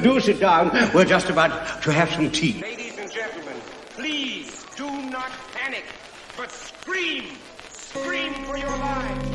Do sit down. We're just about to have some tea. Ladies and gentlemen, please do not panic, but scream. Scream for your lives.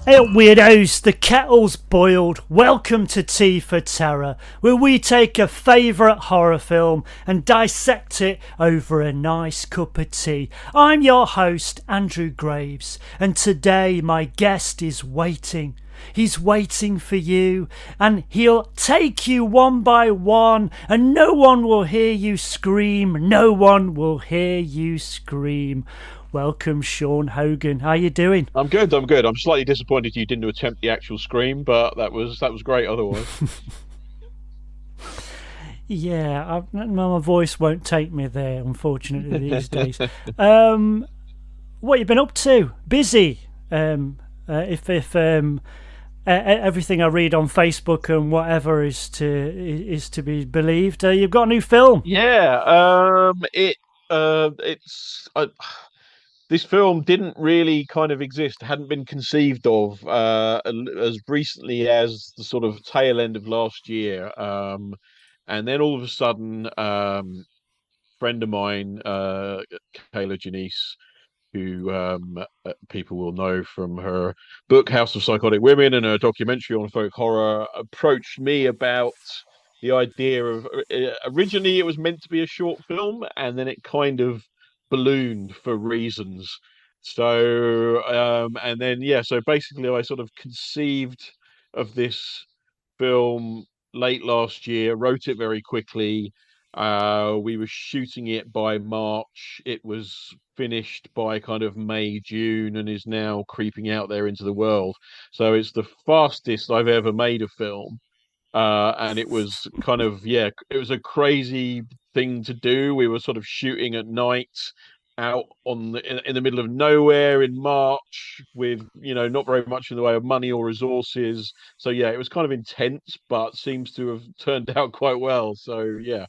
Hey weirdos, the kettle's boiled. Welcome to Tea for Terror, where we take a favourite horror film and dissect it over a nice cup of tea. I'm your host, Andrew Graves, and today my guest is waiting. He's waiting for you, and he'll take you one by one, and no one will hear you scream. No one will hear you scream. Welcome, Sean Hogan. How you doing? I'm good. I'm slightly disappointed you didn't attempt the actual scream, but that was great otherwise. Yeah, my voice won't take me there, unfortunately, these days. What you been up to? Busy. If everything I read on Facebook and whatever is to be believed, you've got a new film. Yeah. This film didn't really kind of exist, hadn't been conceived of as recently as the sort of tail end of last year. And then all of a sudden, friend of mine, Kayla Janice, who people will know from her book House of Psychotic Women and her documentary on folk horror, approached me about the idea of originally it was meant to be a short film, and then it kind of ballooned for reasons. So so basically I sort of conceived of this film late last year, wrote it very quickly. We were shooting it by March. It was finished by kind of May, June, and is now creeping out there into the world. So it's the fastest I've ever made a film. And it was kind of, it was a crazy thing to do. We were sort of shooting at night out in the middle of nowhere in March with, not very much in the way of money or resources. So, it was kind of intense, but seems to have turned out quite well. So, yeah.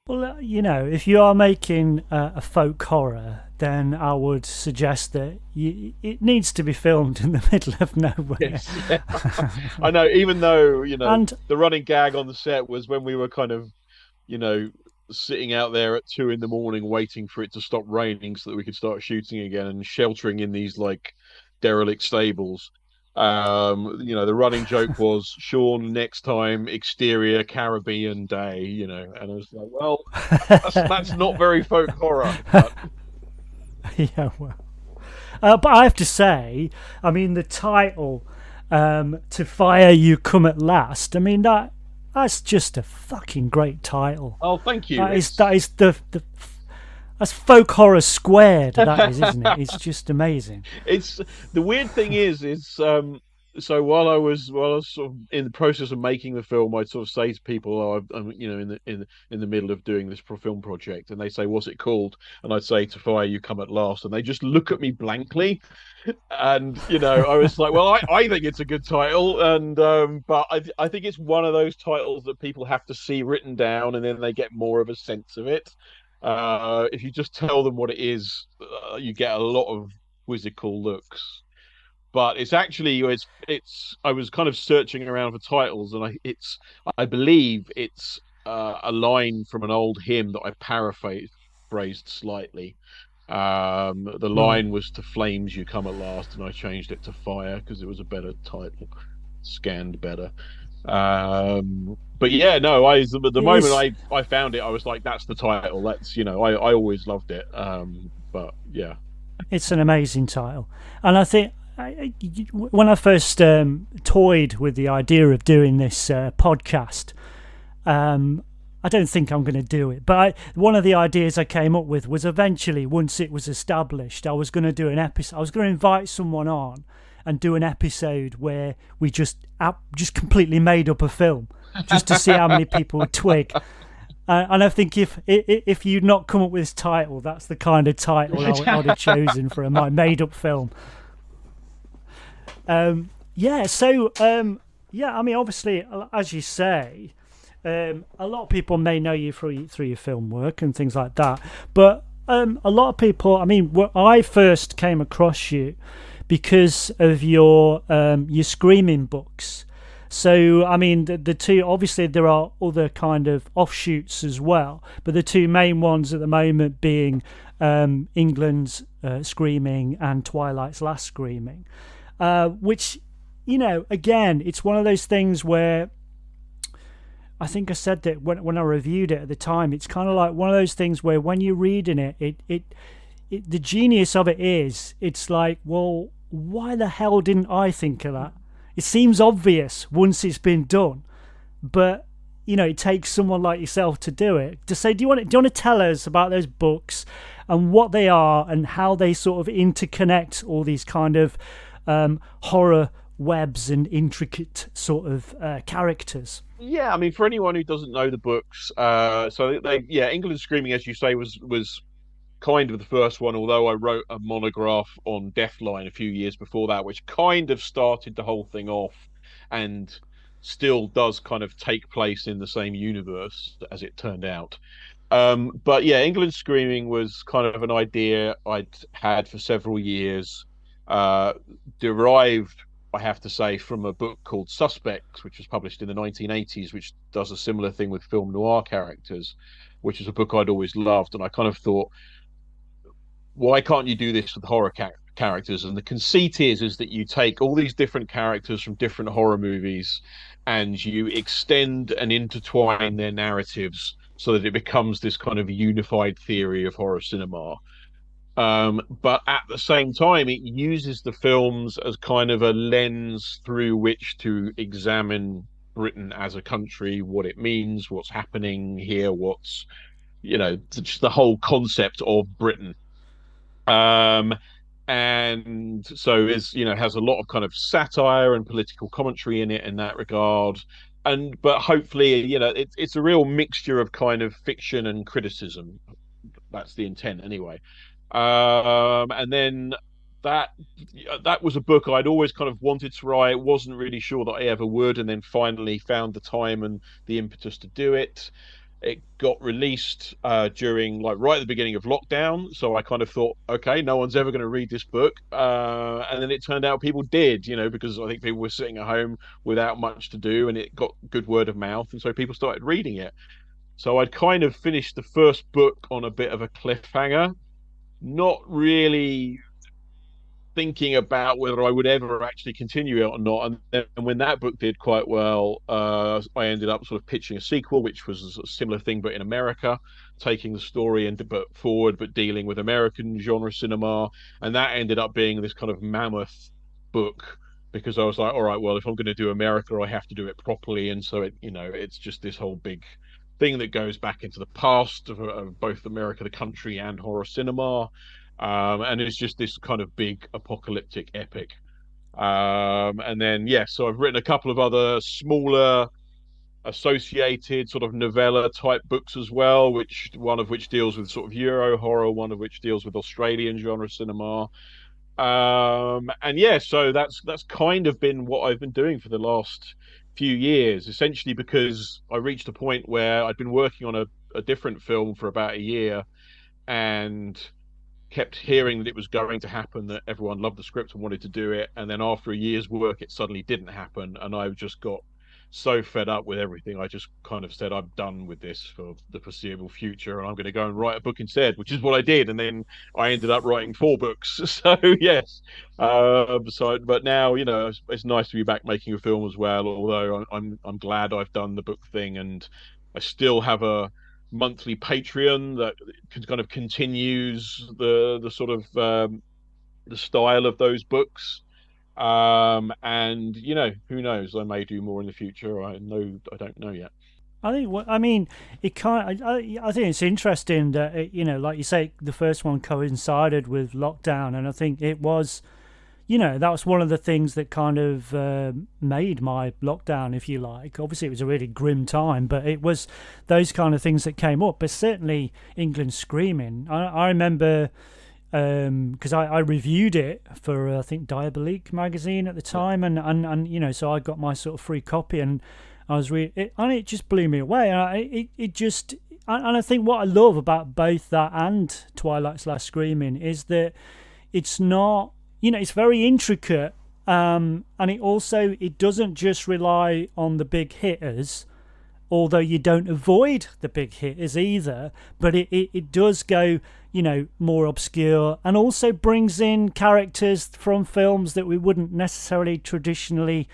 Well, if you are making a folk horror, then I would suggest that it needs to be filmed in the middle of nowhere. Yes, yeah. I know, even though, and the running gag on the set was when we were kind of, sitting out there at 2 a.m. waiting for it to stop raining so that we could start shooting again and sheltering in these like derelict stables. The running joke was Sean next time exterior Caribbean day, and I was like, well, that's not very folk horror. But... Yeah, well, but I have to say, I mean, the title, "To Fire You Come at Last," I mean that's just a fucking great title. Oh, thank you. That is that's folk horror squared. That is, isn't it? It's just amazing. It's the weird thing is so while I was sort of in the process of making the film, I'd sort of say to people, "Oh, I'm in the middle of doing this film project," and they say, "What's it called?" And I'd say, "To Fire You Come at Last," and they just look at me blankly. And I was like, "Well, I think it's a good title," and but I think it's one of those titles that people have to see written down, and then they get more of a sense of it. If you just tell them what it is, you get a lot of quizzical looks. But it's actually I was kind of searching around for titles, and I believe it's a line from an old hymn that I paraphrased slightly. The line was "To flames you come at last," and I changed it to "Fire" because it was a better title, scanned better. But yeah, no, the moment I found it, I was like, that's the title. That's I always loved it. But yeah, it's an amazing title, and I think. When I first toyed with the idea of doing this podcast, I don't think I'm going to do it. But one of the ideas I came up with was eventually, once it was established, I was going to do an episode. I was going to invite someone on and do an episode where we just completely made up a film, just to see how many people would twig. And I think if you'd not come up with this title, that's the kind of title I'd have chosen for my made-up film. I mean, obviously, as you say, a lot of people may know you through your film work and things like that, but a lot of people. I mean, I first came across you because of your screaming books. So, I mean, the two, obviously there are other kind of offshoots as well, but the two main ones at the moment being England's Screaming and Twilight's Last Screaming, which, you know, again, it's one of those things where I think I said that when I reviewed it at the time, it's kind of like one of those things where when you're reading it, the genius of it is, it's like, well, why the hell didn't I think of that? It seems obvious once it's been done, but you know, it takes someone like yourself to do it. To say, do you want to tell us about those books and what they are and how they sort of interconnect all these kind of horror webs and intricate sort of characters? Yeah, I mean, for anyone who doesn't know the books, England Screaming, as you say, was kind of the first one, although I wrote a monograph on Deathline a few years before that, which kind of started the whole thing off and still does kind of take place in the same universe as it turned out. But yeah, England Screaming was kind of an idea I'd had for several years, derived, I have to say, from a book called Suspects, which was published in the 1980s, which does a similar thing with film noir characters, which is a book I'd always loved. And I kind of thought, why can't you do this with horror characters? And the conceit is that you take all these different characters from different horror movies and you extend and intertwine their narratives so that it becomes this kind of unified theory of horror cinema. But at the same time, it uses the films as kind of a lens through which to examine Britain as a country, what it means, what's happening here, what's, you know, just the whole concept of Britain. And so is, you know, has a lot of kind of satire and political commentary in it in that regard. But hopefully, you know, it's a real mixture of kind of fiction and criticism. That's the intent anyway. And then that was a book I'd always kind of wanted to write, wasn't really sure that I ever would, and then finally found the time and the impetus to do it. It got released during, like, right at the beginning of lockdown, so I kind of thought, okay, no one's ever going to read this book, and then it turned out people did, you know, because I think people were sitting at home without much to do, and it got good word of mouth, and so people started reading it. So I'd kind of finished the first book on a bit of a cliffhanger, not really thinking about whether I would ever actually continue it or not. And then when that book did quite well, I ended up sort of pitching a sequel, which was a similar thing, but in America, taking the story and forward, but dealing with American genre cinema. And that ended up being this kind of mammoth book, because I was like, all right, well, if I'm going to do America, I have to do it properly. And so it, you know, it's just this whole big thing that goes back into the past of both America, the country, and horror cinema. And it's just this kind of big apocalyptic epic. And then, yeah, so I've written a couple of other smaller associated sort of novella type books as well, one of which deals with sort of Euro horror, one of which deals with Australian genre cinema. And yeah, so that's kind of been what I've been doing for the last few years, essentially because I reached a point where I'd been working on a different film for about a year and kept hearing that it was going to happen, that everyone loved the script and wanted to do it, and then after a year's work it suddenly didn't happen, and I just got so fed up with everything. I just kind of said, I'm done with this for the foreseeable future, and I'm going to go and write a book instead, which is what I did. And then I ended up writing 4 books. So yes, but now, you know, it's nice to be back making a film as well, although I'm glad I've done the book thing, and I still have a monthly Patreon that kind of continues the sort of the style of those books. And you know, who knows, I may do more in the future. I don't know yet. I think, I mean, it kind. I think it's interesting that it, you know, like you say, the first one coincided with lockdown, and I think it was, you know, that was one of the things that kind of made my lockdown, if you like. Obviously, it was a really grim time, but it was those kind of things that came up. But certainly, England Screaming. I remember, because I reviewed it for I think Bleak magazine at the time, and you know, so I got my sort of free copy, and I was and it just blew me away. And it just, and I think what I love about both that and Twilight's Last Screaming is that it's not, it's very intricate, and it doesn't just rely on the big hitters, although you don't avoid the big hitters either, but it does go, more obscure, and also brings in characters from films that we wouldn't necessarily traditionally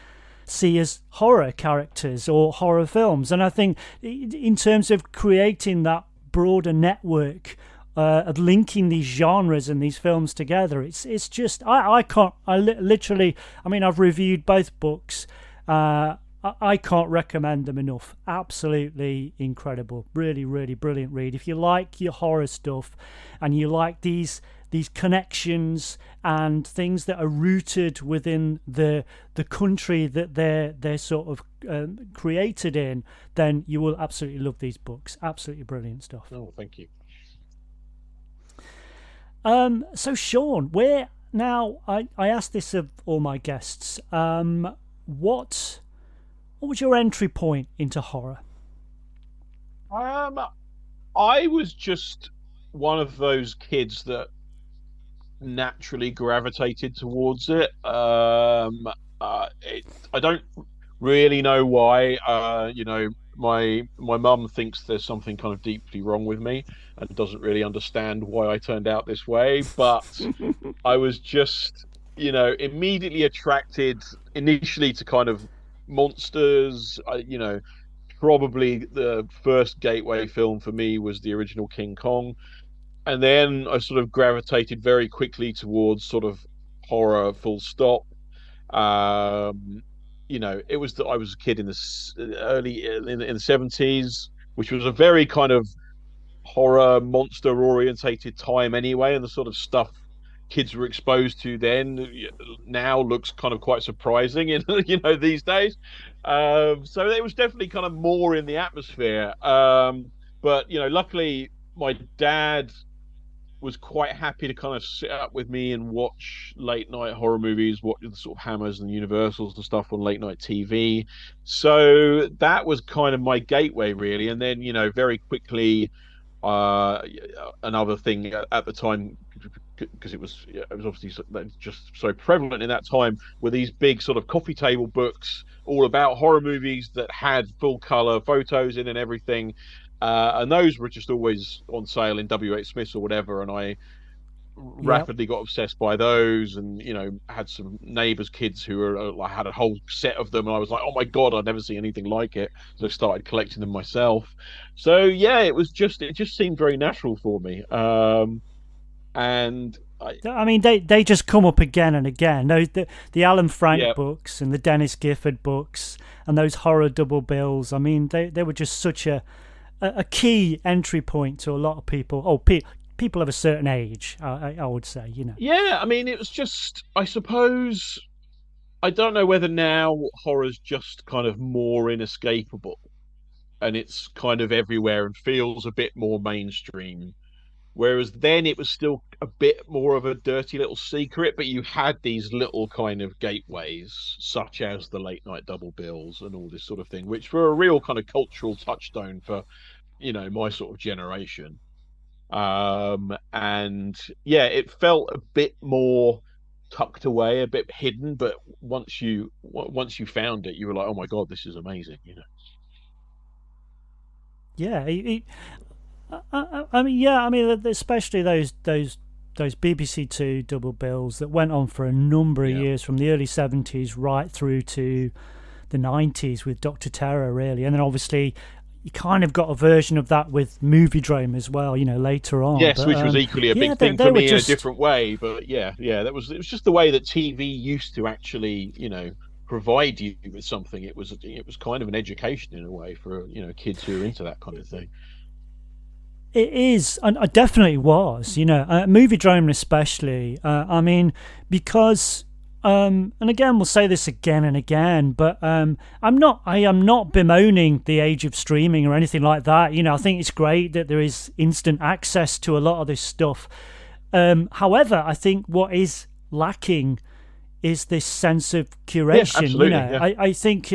see as horror characters or horror films. And I think in terms of creating that broader network of linking these genres and these films together, it's just literally, I've reviewed both books. I can't recommend them enough. Absolutely incredible. Really, really brilliant read. If you like your horror stuff and you like these connections and things that are rooted within the country that they're sort of created in, then you will absolutely love these books. Absolutely brilliant stuff. Oh, thank you. So Sean, where now I asked this of all my guests, what was your entry point into horror? I was just one of those kids that naturally gravitated towards it. I don't really know why. My mum thinks there's something kind of deeply wrong with me and doesn't really understand why I turned out this way. But I was just, immediately attracted initially to kind of monsters. Probably the first gateway film for me was the original King Kong. And then I sort of gravitated very quickly towards sort of horror, full stop. It was that I was a kid in the early in the 70s, which was a very kind of horror monster orientated time anyway, and the sort of stuff kids were exposed to then now looks kind of quite surprising in these days. So it was definitely kind of more in the atmosphere. But luckily my dad was quite happy to kind of sit up with me and watch late night horror movies, watch the sort of Hammers and Universals and stuff on late night TV. So that was kind of my gateway, really. And then, very quickly, another thing at the time, because it was obviously just so prevalent in that time, were these big sort of coffee table books all about horror movies that had full color photos in and everything. And those were just always on sale in W.H. Smith's or whatever, and I rapidly got obsessed by those, and had some neighbors' kids who were had a whole set of them, and I was like, oh my god, I'd never see anything like it, so I started collecting them myself. So yeah, it just seemed very natural for me. And they just come up again and again. The Alan Frank books and the Dennis Gifford books and those horror double bills. They were just such a key entry point to a lot of people. People of a certain age, I would say, Yeah, it was just, I suppose, I don't know whether now horror's just kind of more inescapable and it's kind of everywhere and feels a bit more mainstream. Whereas then it was still a bit more of a dirty little secret, but you had these little kind of gateways, such as the late night double bills and all this sort of thing, which were a real kind of cultural touchstone for, my sort of generation. And yeah, it felt a bit more tucked away, a bit hidden, but once you found it, you were like, oh my god, this is amazing, Yeah, especially those BBC Two double bills that went on for a number of years, from the early 70s right through to the 90s with Dr. Terror, really. And then obviously you kind of got a version of that with Movie Drome as well, later on. Yes, which was equally a big thing for me in a different it was just the way that TV used to actually, provide you with something. It was kind of an education in a way for, kids who are into that kind of thing. It is, and it definitely was, Movie Drome especially. Because, and again, we'll say this again and again, but I am not bemoaning the age of streaming or anything like that. I think it's great that there is instant access to a lot of this stuff. However, I think what is lacking is this sense of curation. Yeah, absolutely, I think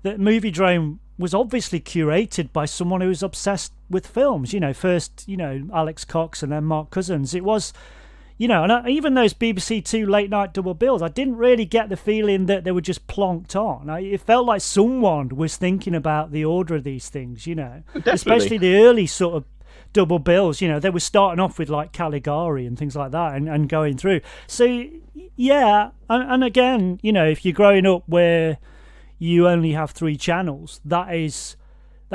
that Movie Drome was obviously curated by someone who was obsessed with films. First, Alex Cox and then Mark Cousins. It was, and even those BBC Two late night double bills, I didn't really get the feeling that they were just plonked on. It felt like someone was thinking about the order of these things, Definitely. Especially the early sort of double bills. They were starting off with like Caligari and things like that and going through. So, yeah. And again, if you're growing up where you only have 3 channels, that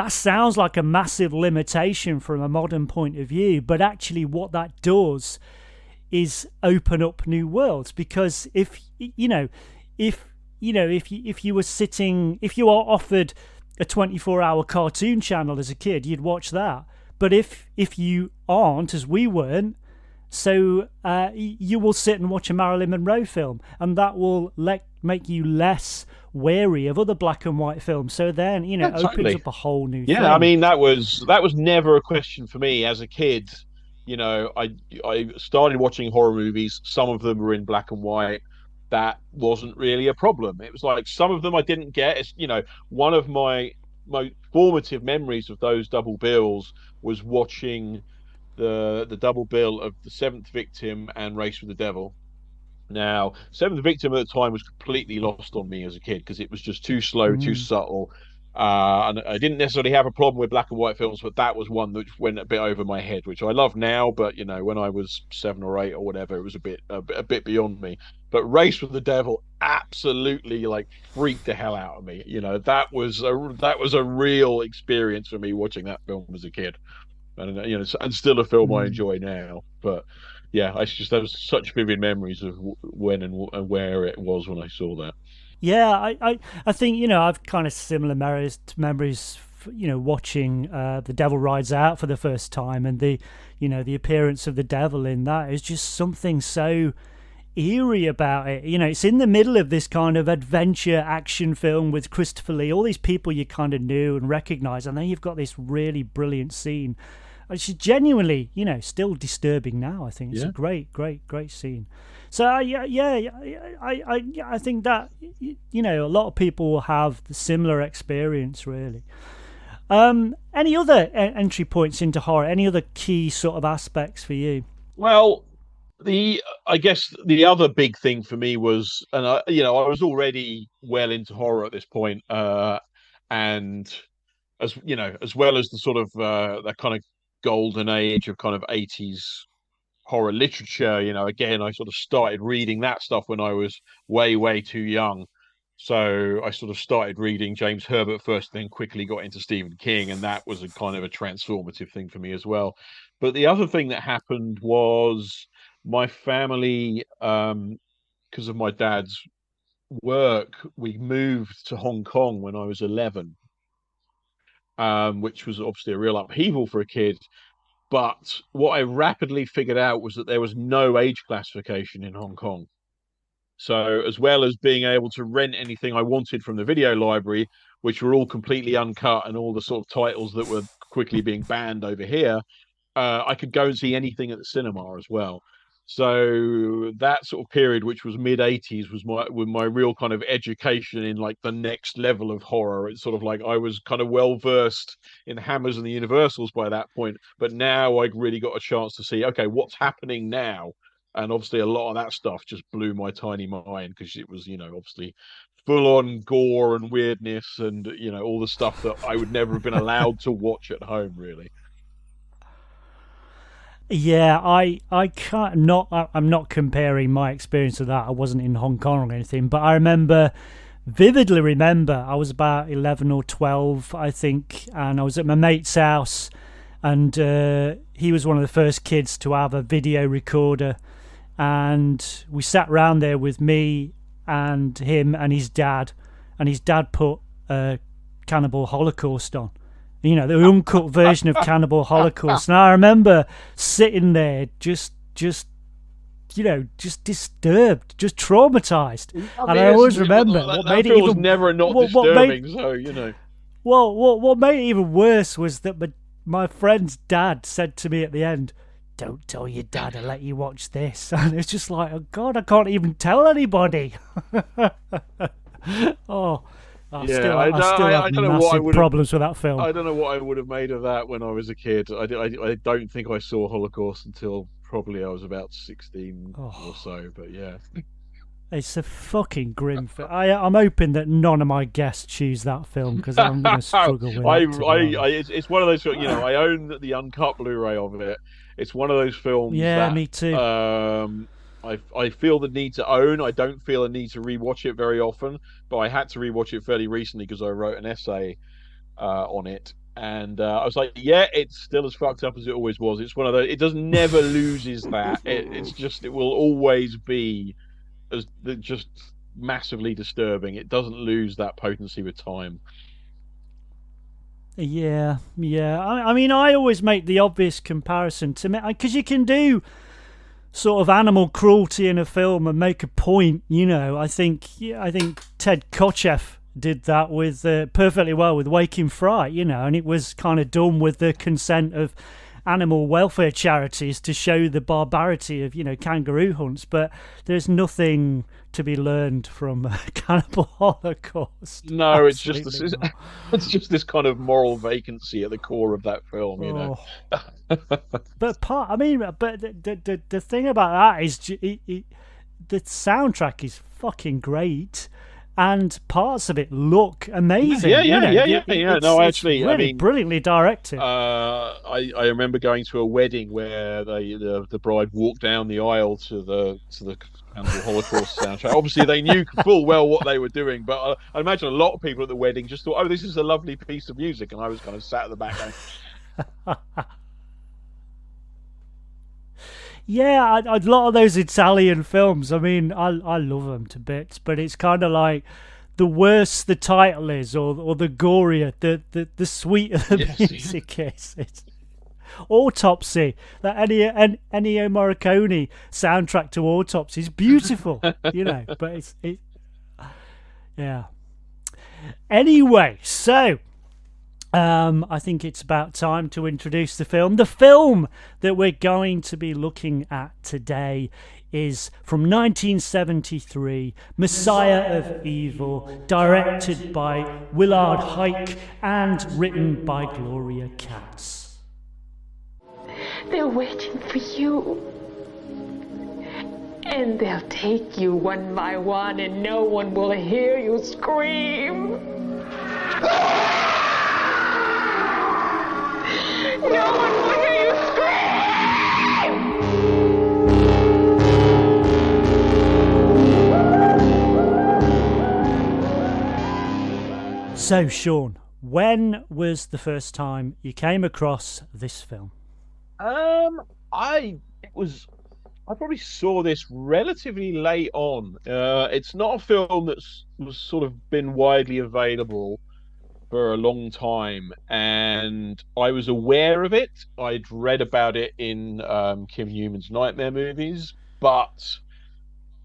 sounds like a massive limitation from a modern point of view. But actually what that does is open up new worlds, because if you were offered a 24-hour cartoon channel as a kid, you'd watch that. But if you aren't, as we weren't, so you will sit and watch a Marilyn Monroe film, and that will make you less wary of other black and white films. So then, opens totally. up a whole new thing. I mean, that was never a question for me as a kid. I started watching horror movies. Some of them were in black and white. That wasn't really a problem. It was like some of them I didn't get. It's, one of my most formative memories of those double bills was watching the double bill of The Seventh Victim and Race with the Devil. Now, Seventh Victim at the time was completely lost on me as a kid because it was just too slow, too subtle. And I didn't necessarily have a problem with black and white films, but that was one that went a bit over my head, which I love now. But when I was 7 or 8 or whatever, it was a bit beyond me. But Race with the Devil absolutely freaked the hell out of me. That was a real experience for me watching that film as a kid, and and still a film I enjoy now. But yeah, there was such vivid memories of when and where it was when I saw that. Yeah, I think I've kind of similar memories watching The Devil Rides Out for the first time, and the appearance of the devil in that is just something so eerie about it. It's in the middle of this kind of adventure action film with Christopher Lee, all these people you kind of knew and recognise, and then you've got this really brilliant scene. It's genuinely, still disturbing now. I think it's a great scene. So I think that a lot of people will have the similar experience, really. Any other entry points into horror? Any other key sort of aspects for you? Well, I guess the other big thing for me was, and I was already well into horror at this point, and as well as the sort of that kind of golden age of kind of 80s horror literature, again, I sort of started reading that stuff when I was way too young. So I sort of started reading James Herbert first, then quickly got into Stephen King, and that was a kind of a transformative thing for me as well. But the other thing that happened was my family, because of my dad's work, we moved to Hong Kong when I was 11. Which was obviously a real upheaval for a kid. But what I rapidly figured out was that there was no age classification in Hong Kong. So as well as being able to rent anything I wanted from the video library, which were all completely uncut and all the sort of titles that were quickly being banned over here, I could go and see anything at the cinema as well. So that sort of period, which was mid-80s, was my real kind of education in the next level of horror. It's sort of like I was kind of well versed in the Hammers and the Universals by that point, but now I really got a chance to see, okay, what's happening now? And obviously a lot of that stuff just blew my tiny mind, because it was, obviously full on gore and weirdness and, all the stuff that I would never have been allowed to watch at home, really. Yeah, I can't I'm not comparing my experience to that. I wasn't in Hong Kong or anything, but I vividly remember I was about 11 or 12, I think, and I was at my mate's house, and he was one of the first kids to have a video recorder, and we sat round there with me and him and his dad put Cannibal Holocaust on. The uncut version of Cannibal Holocaust. And I remember sitting there just disturbed, just traumatized. And I always remember what made it even never not disturbing. Well, what made it even worse was that my friend's dad said to me at the end, "Don't tell your dad I'll let you watch this." And it's just like, oh God, I can't even tell anybody. Oh, I Yeah, still I have don't know what I massive would have. problems with that film. I don't know what I would have made of that when I was a kid. I don't think I saw Holocaust until probably I was about 16 or so. But yeah, It's a fucking grim film. I'm hoping that none of my guests choose that film because I'm going to struggle with it. To be honest. it's one of those. I own the uncut Blu-ray of it. It's one of those films Yeah, that me too. I feel the need to own. I don't feel a need to rewatch it very often, but I had to rewatch it fairly recently because I wrote an essay on it, and I was like, yeah, it's still as fucked up as it always was. It's one of those. It does never loses that. It will always be as just massively disturbing. It doesn't lose that potency with time. Yeah. I mean, I always make the obvious comparison to me because you can do sort of animal cruelty in a film and make a point. I think Ted Kotcheff did that with perfectly well with Waking Fright. And it was kind of done with the consent of animal welfare charities to show the barbarity of kangaroo hunts. But there's nothing to be learned from Cannibal Holocaust. No, it's just this kind of moral vacancy at the core of that film. But the thing about that is the soundtrack is fucking great. And parts of it look amazing. Yeah. No, actually, it's really brilliantly directed. I remember going to a wedding where the bride walked down the aisle to the Cannibal Holocaust soundtrack. Obviously, they knew full well what they were doing, but I imagine a lot of people at the wedding just thought, "Oh, this is a lovely piece of music," and I was kind of sat at the back going. Yeah, a lot of those Italian films, I mean, I love them to bits, but it's kind of like the worse the title is, or the gorier, the sweeter the music is. It's Autopsy, that Ennio Morricone soundtrack to Autopsy is beautiful, but yeah. Anyway, so I think it's about time to introduce the film. The film that we're going to be looking at today is from 1973, Messiah of Evil, directed by Willard Huyck and written by Gloria Katz. They're waiting for you. And they'll take you one by one, and no one will hear you scream. No one will hear you scream! So, Sean, when was the first time you came across this film? I probably saw this relatively late on. It's not a film that's was sort of been widely available for a long time, and I was aware of it. I'd read about it in Kim Newman's Nightmare movies, but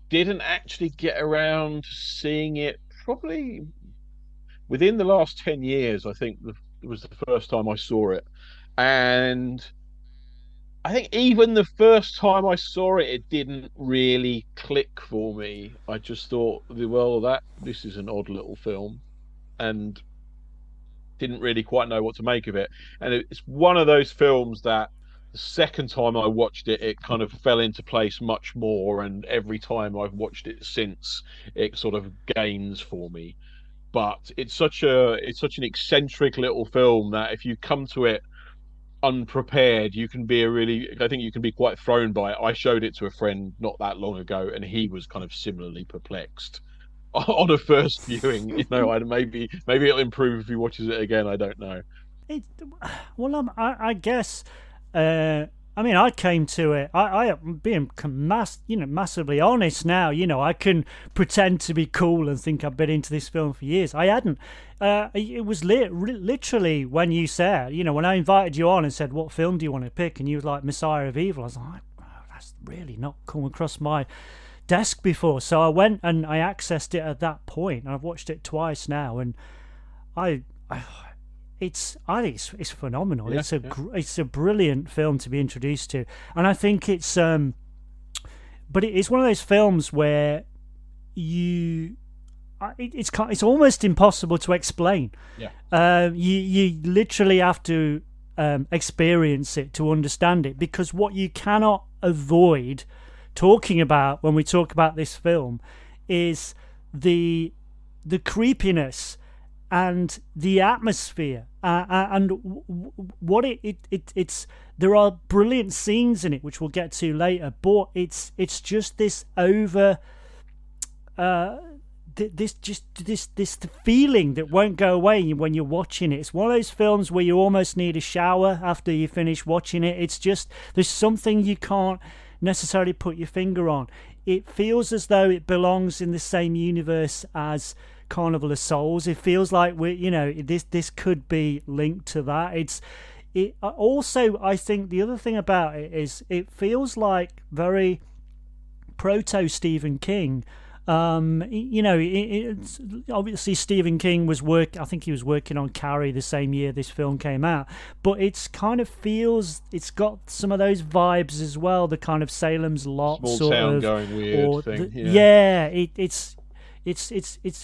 didn't actually get around to seeing it probably within the last 10 years. I think it was the first time I saw it, and I think even the first time I saw it, it didn't really click for me. I just thought, well, this is an odd little film, and didn't really quite know what to make of it. And it's one of those films that the second time I watched it, it kind of fell into place much more, and every time I've watched it since, it sort of gains for me. But it's such an eccentric little film that if you come to it unprepared, I think you can be quite thrown by it. I showed it to a friend not that long ago, and he was kind of similarly perplexed on a first viewing. Maybe it'll improve if he watches it again. I don't know. I guess. I mean, I came to it. I am being massively honest now. I can pretend to be cool and think I've been into this film for years. I hadn't. It was literally when you said, when I invited you on and said, "What film do you want to pick?" and you were like, "Messiah of Evil." I was like, oh, that's really not come across my desk before. So I went and I accessed it at that point, and I've watched it twice now, and I think it's phenomenal. Yeah, it's a brilliant film to be introduced to, and I think it's but it's one of those films where you it's almost impossible to explain. Yeah. You literally have to experience it to understand it, because what you cannot avoid talking about when we talk about this film is the creepiness and the atmosphere, and what it's. There are brilliant scenes in it, which we'll get to later, but it's just this over. This feeling that won't go away when you're watching it. It's one of those films where you almost need a shower after you finish watching it. It's just, there's something you can't necessarily put your finger on. It feels as though it belongs in the same universe as Carnival of Souls. It feels like this could be linked to that. It also, I think the other thing about it is it feels like very proto Stephen King. It's obviously Stephen King I think he was working on Carrie the same year this film came out, but it's kind of feels, it's got some of those vibes as well, the kind of Salem's Lot Small sort town of going weird thing. It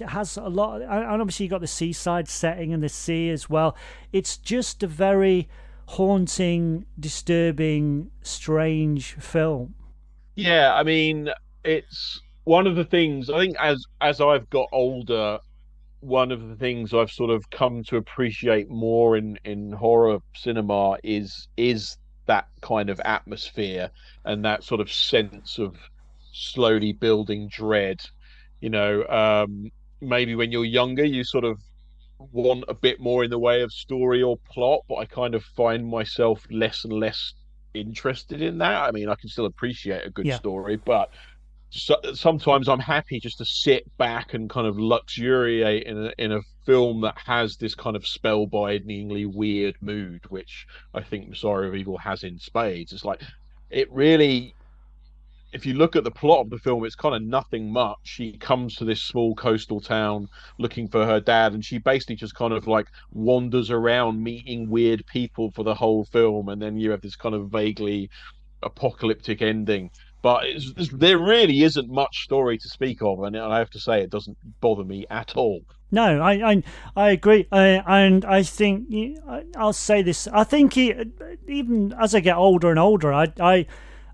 has a lot, and obviously you got the seaside setting and the sea as well. It's just a very haunting, disturbing, strange film. Yeah, I mean, it's one of the things I think as I've got older, one of the things I've sort of come to appreciate more in horror cinema is that kind of atmosphere and that sort of sense of slowly building dread. Maybe when you're younger, you sort of want a bit more in the way of story or plot, but I kind of find myself less and less interested in that. I mean, I can still appreciate a good story, but sometimes I'm happy just to sit back and kind of luxuriate in a film that has this kind of spellbindingly weird mood, which I think Messiah of Evil has in spades. It's like, it really, if you look at the plot of the film, it's kind of nothing much. She comes to this small coastal town looking for her dad, and she basically just kind of like wanders around meeting weird people for the whole film, and then you have this kind of vaguely apocalyptic ending. But there really isn't much story to speak of, and I have to say it doesn't bother me at all. No, I agree, and I think I'll say this. I think even as I get older and older, I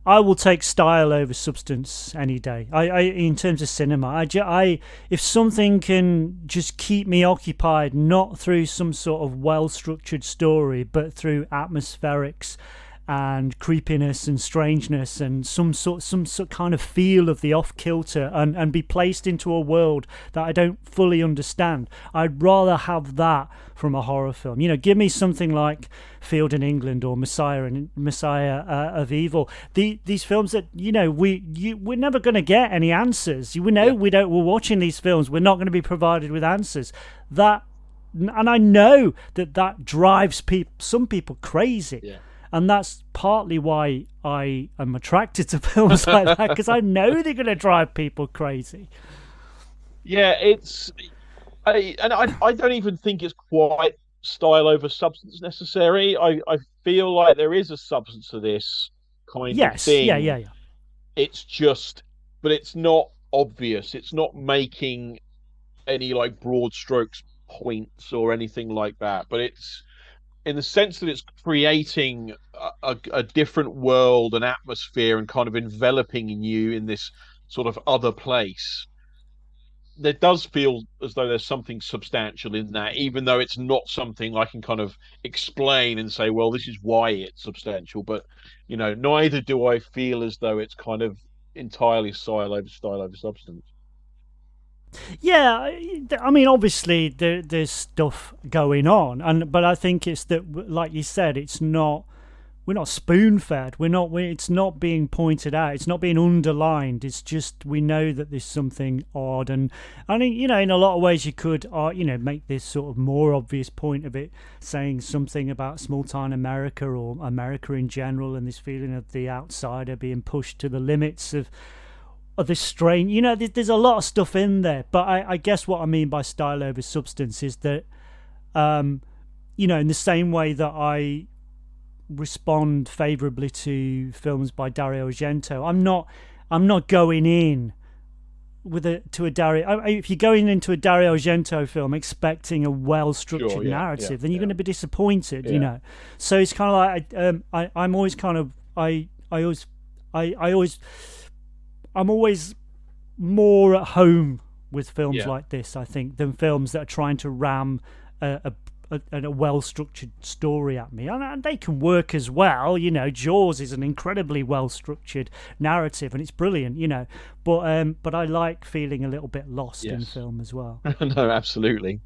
will take style over substance any day. I in terms of cinema, if something can just keep me occupied, not through some sort of well-structured story, but through atmospherics and creepiness and strangeness and some sort kind of feel of the off-kilter, and be placed into a world that I don't fully understand. I'd rather have that from a horror film. Give me something like Field in England or Messiah of Evil. These films that we're never going to get any answers. We're watching these films. We're not going to be provided with answers. And I know that drives some people crazy. Yeah. And that's partly why I am attracted to films like that, because I know they're going to drive people crazy. Yeah, I don't even think it's quite style over substance necessary. I feel like there is a substance to this kind of thing. Yeah. It's just, but it's not obvious. It's not making any like broad strokes points or anything like that. But it's in the sense that it's creating a different world and atmosphere and kind of enveloping you in this sort of other place. There does feel as though there's something substantial in that, even though it's not something I can kind of explain and say, well, this is why it's substantial. But, neither do I feel as though it's kind of entirely style over substance. Yeah, I mean, obviously there's stuff going on, but I think it's that, like you said, we're not spoon-fed. It's not being pointed out. It's not being underlined. It's just we know that there's something odd, and I think in a lot of ways you could make this sort of more obvious point of it, saying something about small-town America or America in general, and this feeling of the outsider being pushed to the limits of this strain. There's a lot of stuff in there, but I guess what I mean by style over substance is that, in the same way that I respond favourably to films by Dario Argento, I'm not going in to a Dario. If you're going into a Dario Argento film expecting a well-structured narrative, then you're going to be disappointed. You know, so it's kind of like I'm always kind of I'm always more at home with films like this, I think, than films that are trying to ram a well-structured story at me, and they can work as well. You know, Jaws is an incredibly well-structured narrative, and it's brilliant. You know, but I like feeling a little bit lost in film as well. No, absolutely.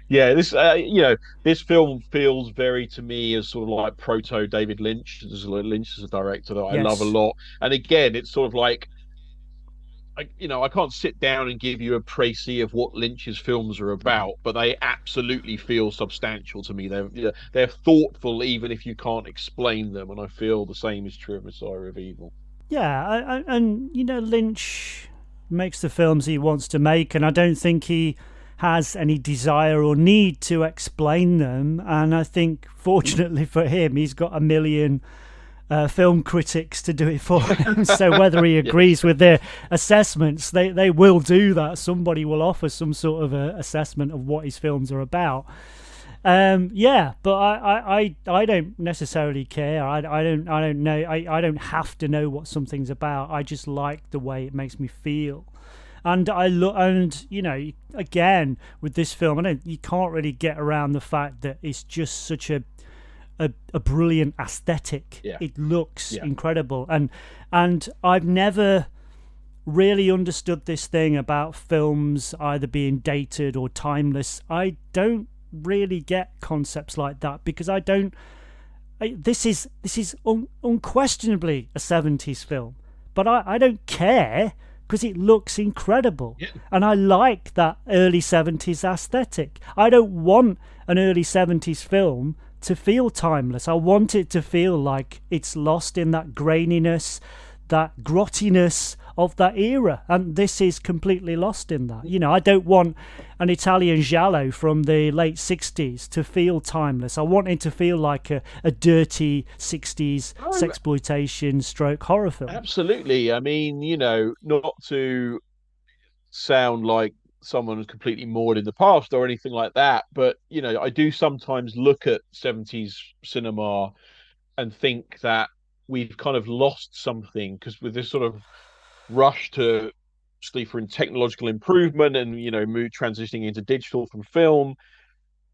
This this film feels very to me as sort of like proto David Lynch. Lynch is a director that I love a lot, and again, it's sort of like, I can't sit down and give you a précis of what Lynch's films are about, but they absolutely feel substantial to me. They're thoughtful, even if you can't explain them, and I feel the same is true of Messiah of Evil. Yeah, and Lynch makes the films he wants to make, and I don't think he has any desire or need to explain them. And I think, fortunately for him, he's got a million film critics to do it for him. So whether he agrees with their assessments, they will do that. Somebody will offer some sort of a assessment of what his films are about. But I don't necessarily care. I don't know. I don't have to know what something's about. I just like the way it makes me feel. And again, with this film, you can't really get around the fact that it's just such a brilliant aesthetic. It looks incredible, and I've never really understood this thing about films either being dated or timeless. I don't really get concepts like that, because this is unquestionably a 70s film, but I don't care, because it looks incredible. And I like that early 70s aesthetic. I don't want an early 70s film to feel timeless. I want it to feel like it's lost in that graininess, that grottiness of that era, and this is completely lost in that. I don't want an Italian giallo from the late 60s to feel timeless. I want it to feel like a dirty 60s sexploitation stroke horror film. Absolutely. I mean, not to sound like someone who's completely moored in the past or anything like that, but I do sometimes look at 70s cinema and think that we've kind of lost something, because with this sort of rush to for technological improvement and mood transitioning into digital from film,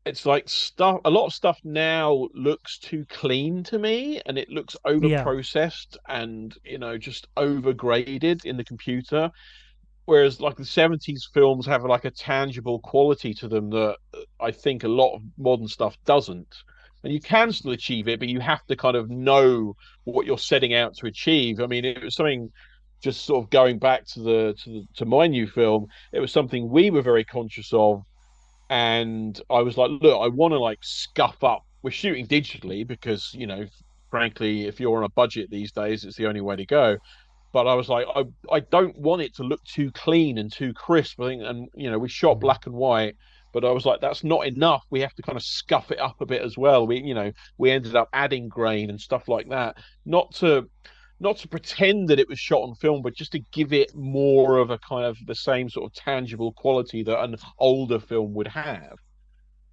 it's like a lot of stuff now looks too clean to me, and it looks over processed and just overgraded in the computer. Whereas like the 70s films have like a tangible quality to them that I think a lot of modern stuff doesn't. And you can still achieve it, but you have to kind of know what you're setting out to achieve. I mean, it was something, just sort of going back to my new film, it was something we were very conscious of. And I was like, look, I want to like scuff up. We're shooting digitally because, frankly, if you're on a budget these days, it's the only way to go. But I was like, I don't want it to look too clean and too crisp. I think, and we shot black and white, but I was like, that's not enough. We have to kind of scuff it up a bit as well. We ended up adding grain and stuff like that, not to pretend that it was shot on film, but just to give it more of a kind of the same sort of tangible quality that an older film would have.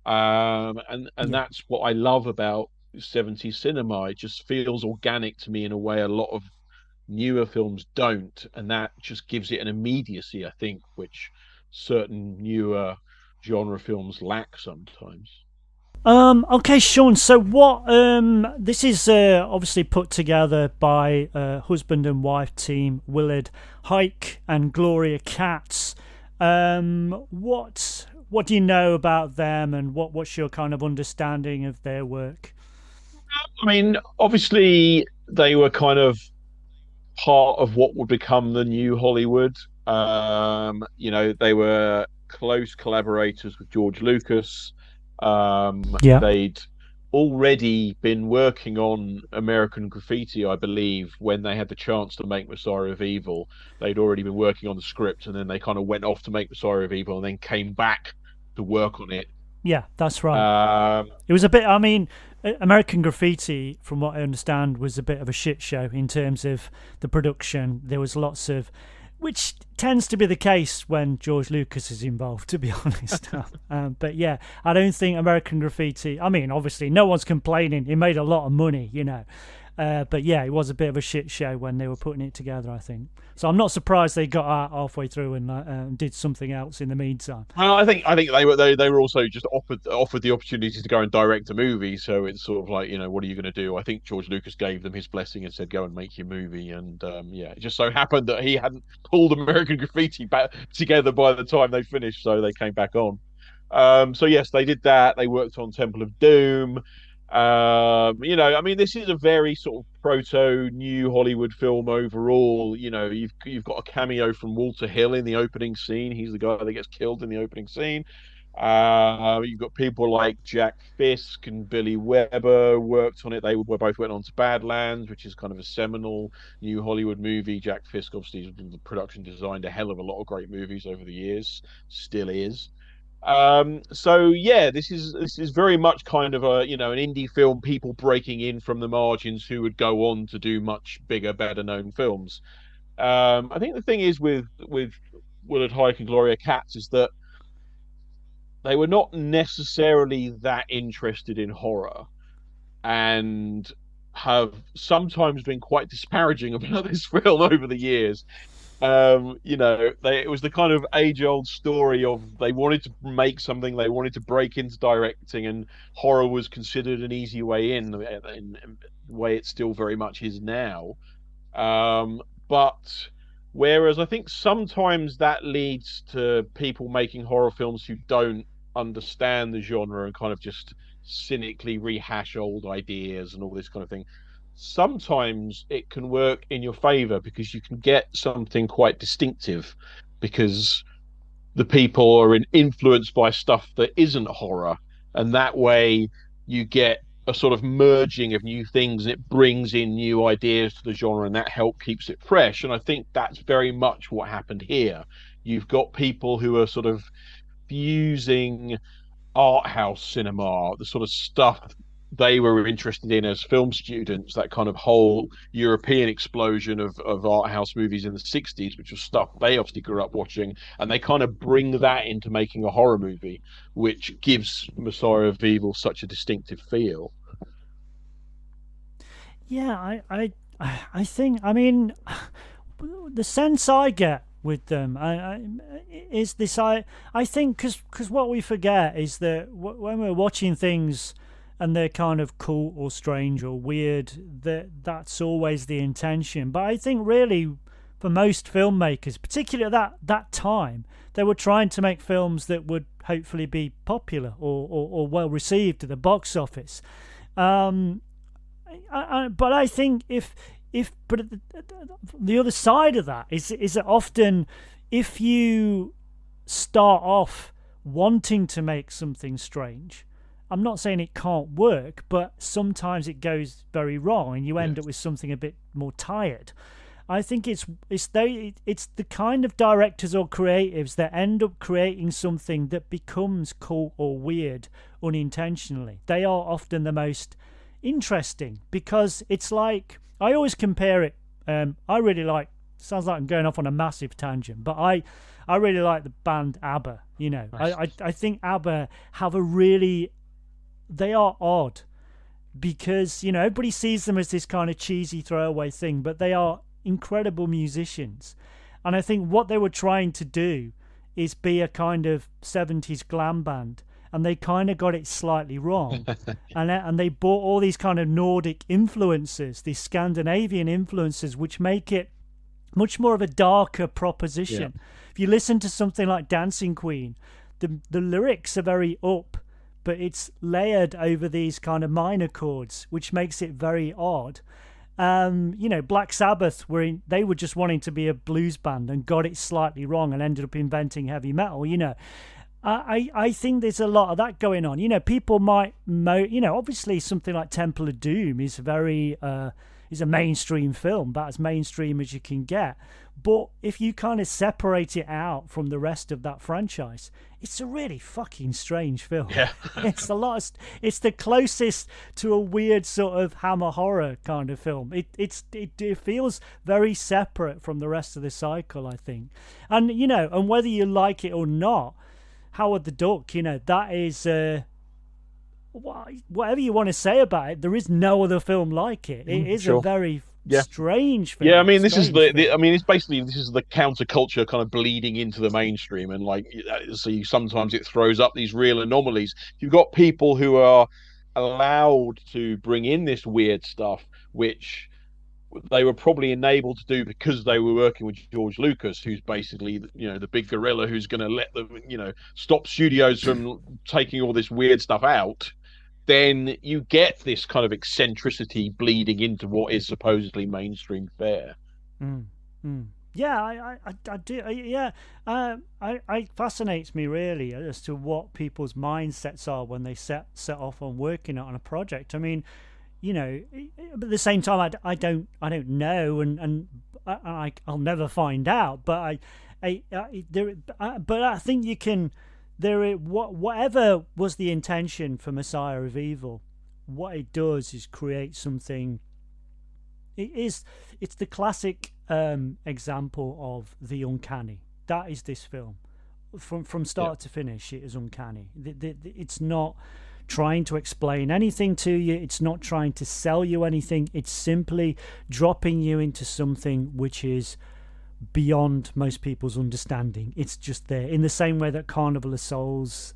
And that's what I love about 70s cinema. It just feels organic to me in a way a lot of newer films don't, and that just gives it an immediacy, I think, which certain newer genre films lack sometimes. Okay, Sean, so what this is obviously put together by husband and wife team Willard Huyck and Gloria Katz. What do you know about them, and what's your kind of understanding of their work? I mean, obviously they were kind of part of what would become the new Hollywood. They were close collaborators with George Lucas. They'd already been working on American Graffiti, I believe, when they had the chance to make Messiah of Evil. They'd already been working on the script, and then they kind of went off to make Messiah of Evil and then came back to work on it. Yeah, that's right. It was a bit, American Graffiti, from what I understand, was a bit of a shit show in terms of the production. There was lots of which tends to be the case when George Lucas is involved, to be honest. But yeah, I don't think American Graffiti, I mean, obviously no one's complaining, it made a lot of money, you know. But yeah, it was a bit of a shit show when they were putting it together, I think. So I'm not surprised they got out halfway through and did something else in the meantime. Well, I think they were also just offered the opportunity to go and direct a movie. So it's sort of like, you know, what are you going to do? I think George Lucas gave them his blessing and said, go and make your movie. And yeah, it just so happened that he hadn't pulled American Graffiti back together by the time they finished, so they came back on. So yes, they did that. They worked on Temple of Doom. You know, I mean, this is a very sort of proto new Hollywood film overall. You know, you've got a cameo from Walter Hill in the opening scene. He's the guy that gets killed in the opening scene. You've got people like Jack Fisk and Billy Weber worked on it. They both went on to Badlands, which is kind of a seminal new Hollywood movie. Jack Fisk obviously has been the production designed a hell of a lot of great movies over the years, still is. So yeah, this is very much kind of a, you know, an indie film, people breaking in from the margins who would go on to do much bigger, better known films. I think the thing is with Willard Huyck and Gloria Katz is that they were not necessarily that interested in horror, and have sometimes been quite disparaging about this film over the years. You know, it was the kind of age-old story of they wanted to make something, they wanted to break into directing, and horror was considered an easy way in the way it still very much is now. But whereas I think sometimes that leads to people making horror films who don't understand the genre and kind of just cynically rehash old ideas and all this kind of thing. Sometimes it can work in your favor because you can get something quite distinctive, because the people are influenced by stuff that isn't horror, and that way you get a sort of merging of new things, and it brings in new ideas to the genre, and that keeps it fresh. And I think that's very much what happened here. You've got people who are sort of fusing art house cinema, the sort of stuff they were interested in as film students, that kind of whole European explosion of art house movies in the 60s, which was stuff they obviously grew up watching, and they kind of bring that into making a horror movie, which gives Messiah of Evil such a distinctive feel. Yeah, I think, I mean, the sense I get with them is this, I think, because what we forget is that when we're watching things and they're kind of cool or strange or weird, that's always the intention. But I think really for most filmmakers, particularly at that time, they were trying to make films that would hopefully be popular or well received at the box office. But I think but the other side of that is that often if you start off wanting to make something strange, I'm not saying it can't work, but sometimes it goes very wrong and you end up with something a bit more tired. I think it's the kind of directors or creatives that end up creating something that becomes cool or weird unintentionally. They are often the most interesting, because it's like, I always compare it, I really like, sounds like I'm going off on a massive tangent, but I really like the band ABBA, you know. Nice. I think ABBA have they are odd, because, you know, everybody sees them as this kind of cheesy throwaway thing, but they are incredible musicians. And I think what they were trying to do is be a kind of 70s glam band, and they kind of got it slightly wrong. and they brought all these kind of Nordic influences, these Scandinavian influences, which make it much more of a darker proposition. Yeah. If you listen to something like Dancing Queen, the lyrics are very up, but it's layered over these kind of minor chords, which makes it very odd. You know, Black Sabbath they were just wanting to be a blues band and got it slightly wrong and ended up inventing heavy metal, you know. I think there's a lot of that going on. You know, people might, you know, obviously something like Temple of Doom is very is a mainstream film, about as mainstream as you can get. But if you kind of separate it out from the rest of that franchise, it's a really fucking strange film. Yeah. It's it's the closest to a weird sort of Hammer horror kind of film. It feels very separate from the rest of the cycle, I think. And and whether you like it or not, Howard the Duck, that is whatever you want to say about it, there is no other film like it. It is a very strange film. Yeah, I mean, this is it's basically, this is the counterculture kind of bleeding into the mainstream, and sometimes it throws up these real anomalies. You've got people who are allowed to bring in this weird stuff, which they were probably enabled to do because they were working with George Lucas, who's basically the big gorilla who's going to let them stop studios from taking all this weird stuff out. Then you get this kind of eccentricity bleeding into what is supposedly mainstream fare. Yeah, I do. It fascinates me really as to what people's mindsets are when they set off on working on a project. I mean, but at the same time, I don't know, and I'll never find out. But I think you can. Whatever was the intention for Messiah of Evil, what it does is create something. It's the classic example of the uncanny. That is this film, from start to finish. It is uncanny. It's not trying to explain anything to you. It's not trying to sell you anything. It's simply dropping you into something which is beyond most people's understanding. It's just there. In the same way that Carnival of Souls,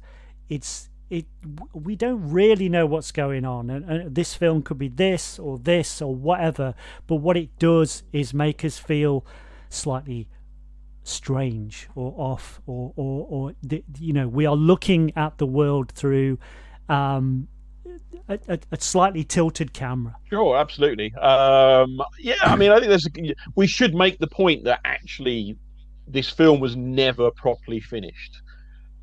we don't really know what's going on, and this film could be this or whatever, but what it does is make us feel slightly strange or off, or we are looking at the world through a slightly tilted camera. Sure, absolutely. I mean, I think we should make the point that actually this film was never properly finished.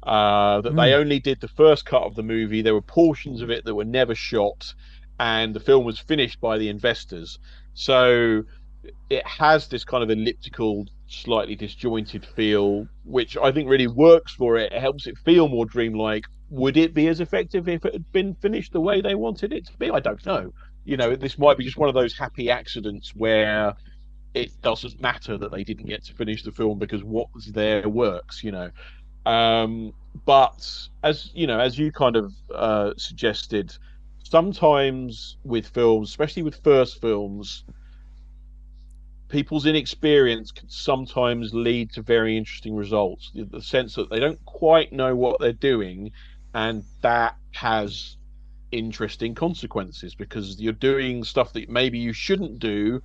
They only did the first cut of the movie. There were portions of it that were never shot, and the film was finished by the investors. So it has this kind of elliptical, slightly disjointed feel, which I think really works for it. It helps it feel more dreamlike. Would it be as effective if it had been finished the way they wanted it to be? I don't know. This might be just one of those happy accidents where it doesn't matter that they didn't get to finish the film because what was there works, But as you kind of suggested, sometimes with films, especially with first films, people's inexperience can sometimes lead to very interesting results. The sense that they don't quite know what they're doing, and that has interesting consequences because you're doing stuff that maybe you shouldn't do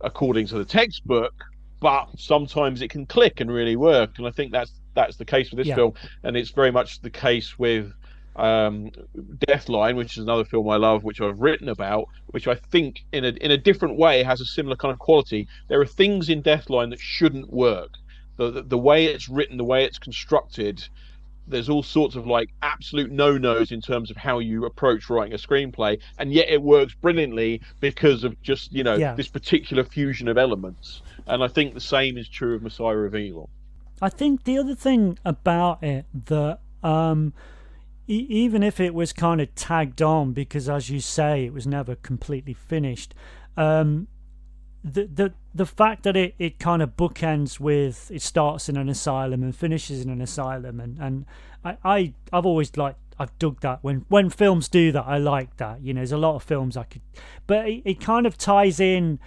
according to the textbook, but sometimes it can click and really work. And I think that's the case with this film, and it's very much the case with Deathline, which is another film I love, which I've written about, which I think in a different way has a similar kind of quality. There are things in Deathline that shouldn't work. The way it's written, the way it's constructed, there's all sorts of absolute no-nos in terms of how you approach writing a screenplay, and yet it works brilliantly because of just this particular fusion of elements. And I think the same is true of Messiah of Evil. I think the other thing about it that even if it was kind of tagged on, because as you say, it was never completely finished, the fact that it kind of bookends with, it starts in an asylum and finishes in an asylum, and I've always I've dug that when films do that. I like that. There's a lot of films but it kind of ties in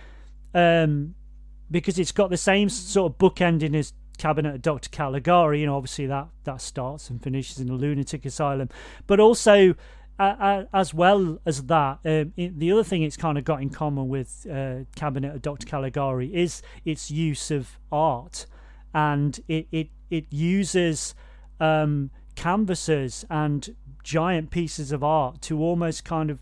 because it's got the same sort of bookending as Cabinet of Dr. Caligari. Obviously that starts and finishes in a lunatic asylum, but also as well as that, the other thing it's kind of got in common with Cabinet of Dr. Caligari is its use of art, and it uses canvases and giant pieces of art to almost kind of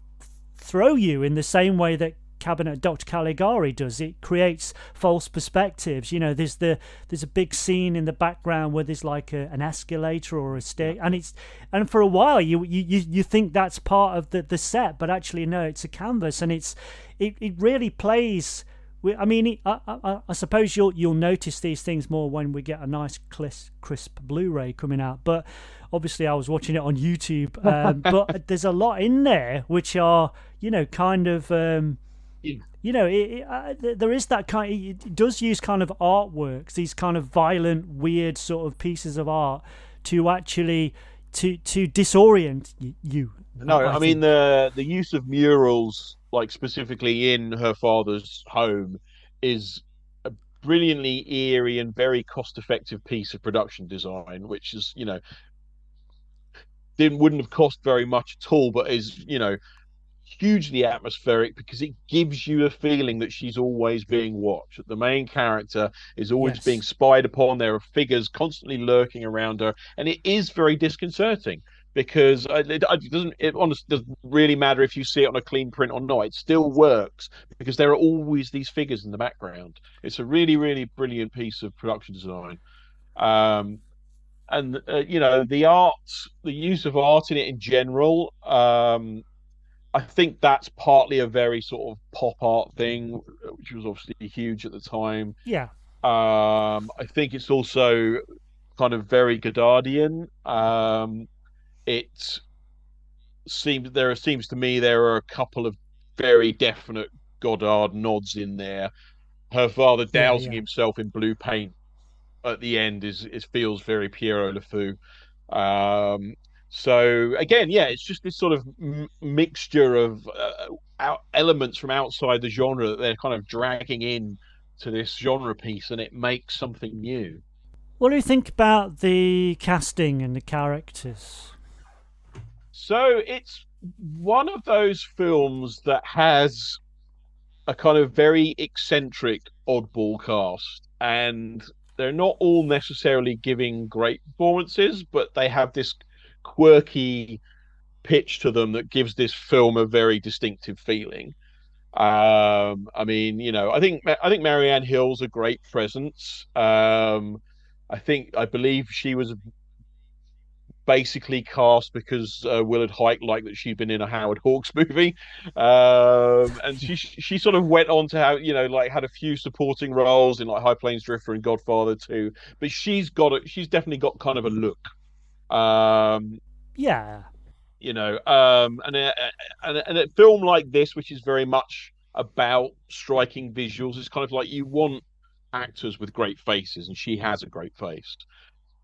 throw you in the same way that Cabinet Dr. Caligari does. It creates false perspectives. You know, there's a big scene in the background where there's like an escalator or a stair, and for a while you think that's part of the set, but actually no, it's a canvas, and it really plays. I mean, I suppose you'll notice these things more when we get a nice crisp Blu-ray coming out. But obviously, I was watching it on YouTube. But there's a lot in there which are, you know, kind of, you know, there is that kind. It does use kind of artworks, these kind of violent, weird sort of pieces of art to actually to disorient you. No, I mean the use of murals, like specifically in her father's home, is a brilliantly eerie and very cost-effective piece of production design, which is, you know, wouldn't have cost very much at all, but is, you know, hugely atmospheric because it gives you a feeling that she's always being watched. That the main character is always being spied upon. There are figures constantly lurking around her, and it is very disconcerting. Because it honestly doesn't really matter if you see it on a clean print or not. It still works because there are always these figures in the background. It's a really, really brilliant piece of production design. You know, the use of art in it in general, I think that's partly a very sort of pop art thing, which was obviously huge at the time. Yeah. I think it's also kind of very Godardian. It seems to me there are a couple of very definite Godard nods in there. Her father dousing himself in blue paint at the end is feels very Pierrot Le Fou. So again, it's just this sort of mixture of elements from outside the genre that they're kind of dragging in to this genre piece, and it makes something new. What do you think about the casting and the characters? So it's one of those films that has a kind of very eccentric oddball cast, and they're not all necessarily giving great performances, but they have this quirky pitch to them that gives this film a very distinctive feeling. I mean, you know, I think Marianne Hill's a great presence. I believe she was basically cast because Willard Huyck liked that she'd been in a Howard Hawks movie, and she sort of went on to have, you know, like had a few supporting roles in like High Plains Drifter and Godfather 2, but she's definitely got kind of a look, you know, and a film like this, which is very much about striking visuals, is kind of like you want actors with great faces, and she has a great face.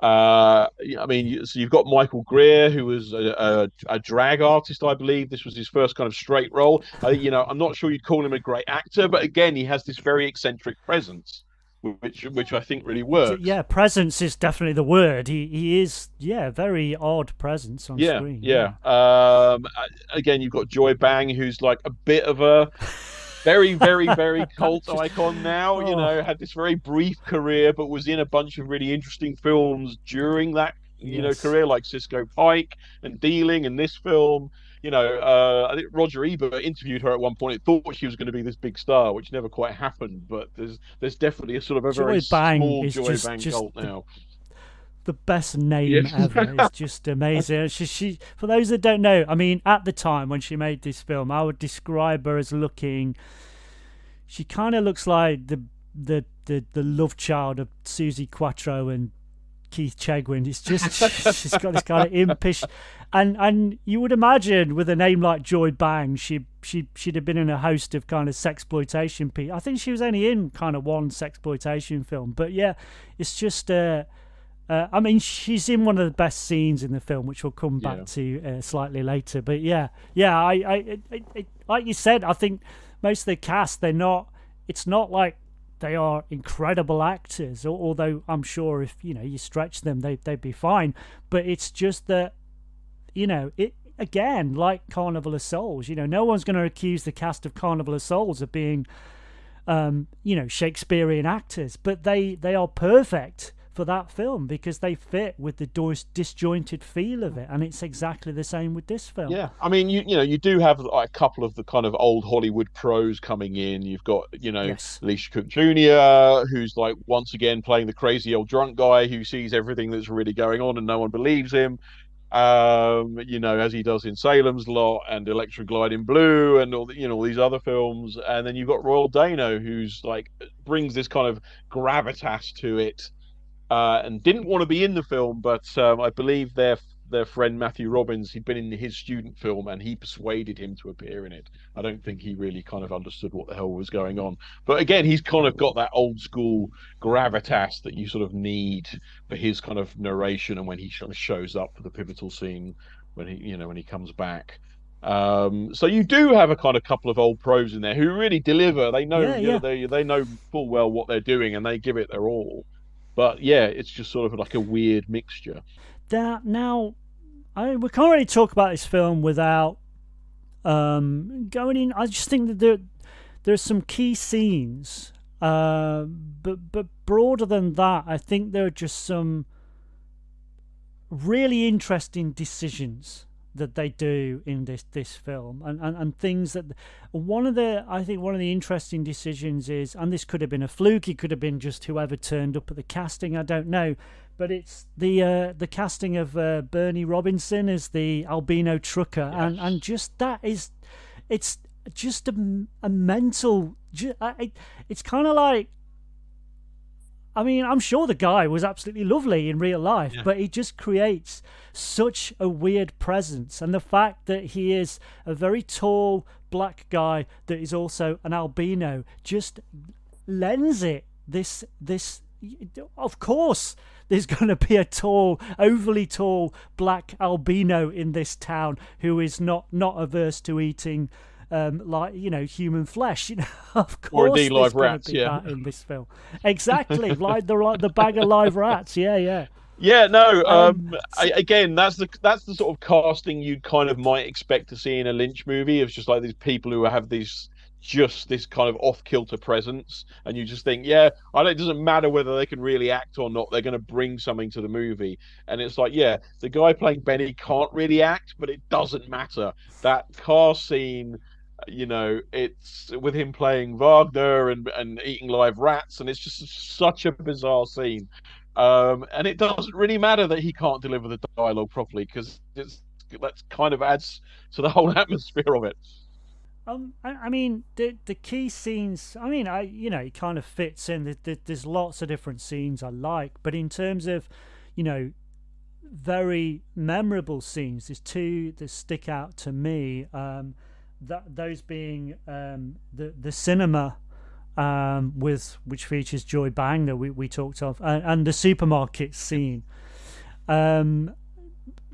I mean, so you've got Michael Greer, who was a drag artist, I believe. This was his first kind of straight role. You know, I'm not sure you'd call him a great actor, but again, he has this very eccentric presence, which I think really works. Yeah, presence is definitely the word. He is, very odd presence on screen. Yeah. Again, you've got Joy Bang, who's like a bit of a very, very, very cult icon now. You know, had this very brief career, but was in a bunch of really interesting films during that, you know, career, like Cisco Pike and Dealing and this film. You know, I think Roger Ebert interviewed her at one point. It thought she was going to be this big star, which never quite happened. But there's definitely a sort of a very small Joy Bang cult now. The best name ever. It's just amazing. She, for those that don't know, I mean, at the time when she made this film, I would describe her as looking. She kind of looks like the love child of Susie Quattro and Keith Chegwin. It's just she's got this kind of impish, and you would imagine with a name like Joy Bang, she'd have been in a host of kind of sexploitation people. I think she was only in kind of one sexploitation film, but yeah, it's just. I mean, she's in one of the best scenes in the film, which we'll come back to slightly later. But I like you said, I think most of the cast, it's not like they are incredible actors, although I'm sure if, you know, you stretch them, they'd be fine. But it's just that, you know, it again, like Carnival of Souls, you know, no one's going to accuse the cast of Carnival of Souls of being, you know, Shakespearean actors, but they are perfect for that film because they fit with the disjointed feel of it, and it's exactly the same with this film. Yeah, I mean, you do have like a couple of the kind of old Hollywood pros coming in. You've got, Yes. Alicia Cook Jr., who's like once again playing the crazy old drunk guy who sees everything that's really going on and no one believes him. As he does in Salem's Lot and Electra Glide in Blue and all these other films. And then you've got Royal Dano, who's like brings this kind of gravitas to it, and didn't want to be in the film, but I believe their friend Matthew Robbins, he'd been in his student film and he persuaded him to appear in it. I don't think he really kind of understood what the hell was going on. But again, he's kind of got that old school gravitas that you sort of need for his kind of narration and when he kind of shows up for the pivotal scene when he comes back. So you do have a kind of couple of old pros in there who really deliver. They know they know full well what they're doing and they give it their all. But yeah, it's just sort of like a weird mixture. Now, we can't really talk about this film without going in. I just think that there's some key scenes, but broader than that, I think there are just some really interesting decisions that they do in this film, and things that I think one of the interesting decisions is, and this could have been a fluke, it could have been just whoever turned up at the casting, I don't know, but it's the casting of Bernie Robinson as the albino trucker. Yes. and just that is, it's just a mental, it's kind of like, I mean, I'm sure the guy was absolutely lovely in real life, but he just creates such a weird presence. And the fact that he is a very tall black guy that is also an albino just lends it this. Of course, there's going to be a overly tall black albino in this town who is not averse to eating human flesh, of course. Or indeed live rats, that in this film. Exactly, like the bag of live rats, yeah. Yeah, no. Again, that's the sort of casting you kind of might expect to see in a Lynch movie. It's just like these people who have this kind of off-kilter presence, and you just think, it doesn't matter whether they can really act or not, they're going to bring something to the movie. And it's like, the guy playing Benny can't really act, but it doesn't matter. That car scene, it's with him playing Wagner and eating live rats, and it's just such a bizarre scene. And it doesn't really matter that he can't deliver the dialogue properly, because that kind of adds to the whole atmosphere of it. I mean, the key scenes, I mean, it kind of fits in. There's lots of different scenes I like, but in terms of, very memorable scenes, there's two that stick out to me. Those being the cinema, which features Joy Bang that we talked of, and the supermarket scene. Are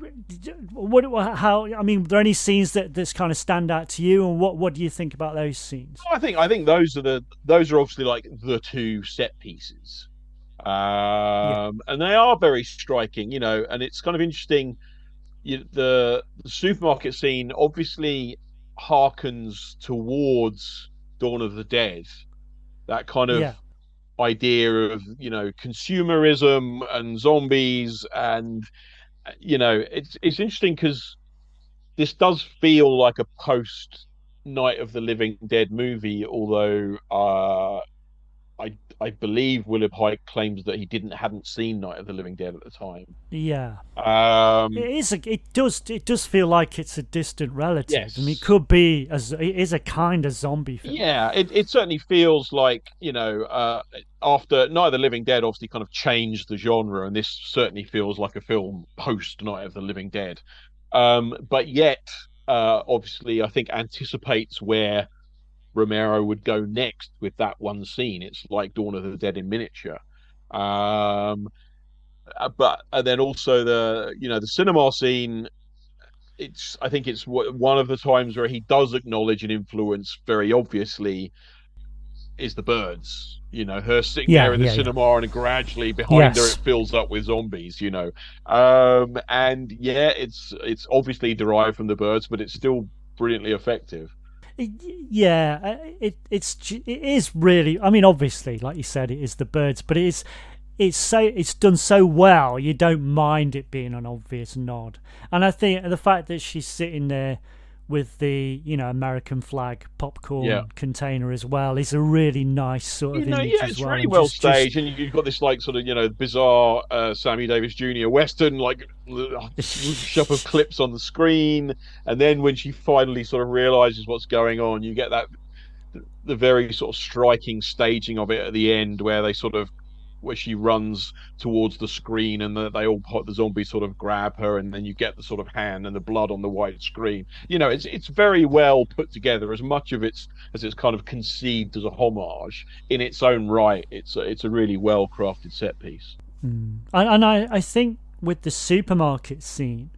there any scenes that kind of stand out to you, and what do you think about those scenes? I think those are obviously like the two set pieces, and they are very striking, and it's kind of interesting. The supermarket scene obviously harkens towards Dawn of the Dead, that kind of idea of consumerism and zombies, and it's interesting because this does feel like a post Night of the Living Dead movie, although I believe Willard Huyck claims that he hadn't seen Night of the Living Dead at the time. Yeah. It does feel like it's a distant relative. Yes. I mean, it is a kind of zombie film. Yeah, it certainly feels like, after Night of the Living Dead obviously kind of changed the genre, and this certainly feels like a film post Night of the Living Dead. But yet, obviously, I think anticipates where Romero would go next with that one scene. It's like Dawn of the Dead in miniature. But then also the cinema scene, I think it's one of the times where he does acknowledge an influence very obviously is the birds. Her sitting there in the cinema, and gradually behind her it fills up with zombies. And it's obviously derived from the birds, but it's still brilliantly effective. It is really. I mean, obviously, like you said, it is the birds, but it it's done so well, you don't mind it being an obvious nod. And I think the fact that she's sitting there with the American flag popcorn container as well is a really nice sort of image as it's well. really well staged, and you've got this like sort of bizarre Sammy Davis Jr. Western like shop of clips on the screen, and then when she finally sort of realizes what's going on, you get that the very sort of striking staging of it at the end where she runs towards the screen and the zombies sort of grab her, and then you get the sort of hand and the blood on the white screen. It's very well put together. As much of it's kind of conceived as a homage in its own right, it's a really well crafted set piece. And I think with the supermarket scene,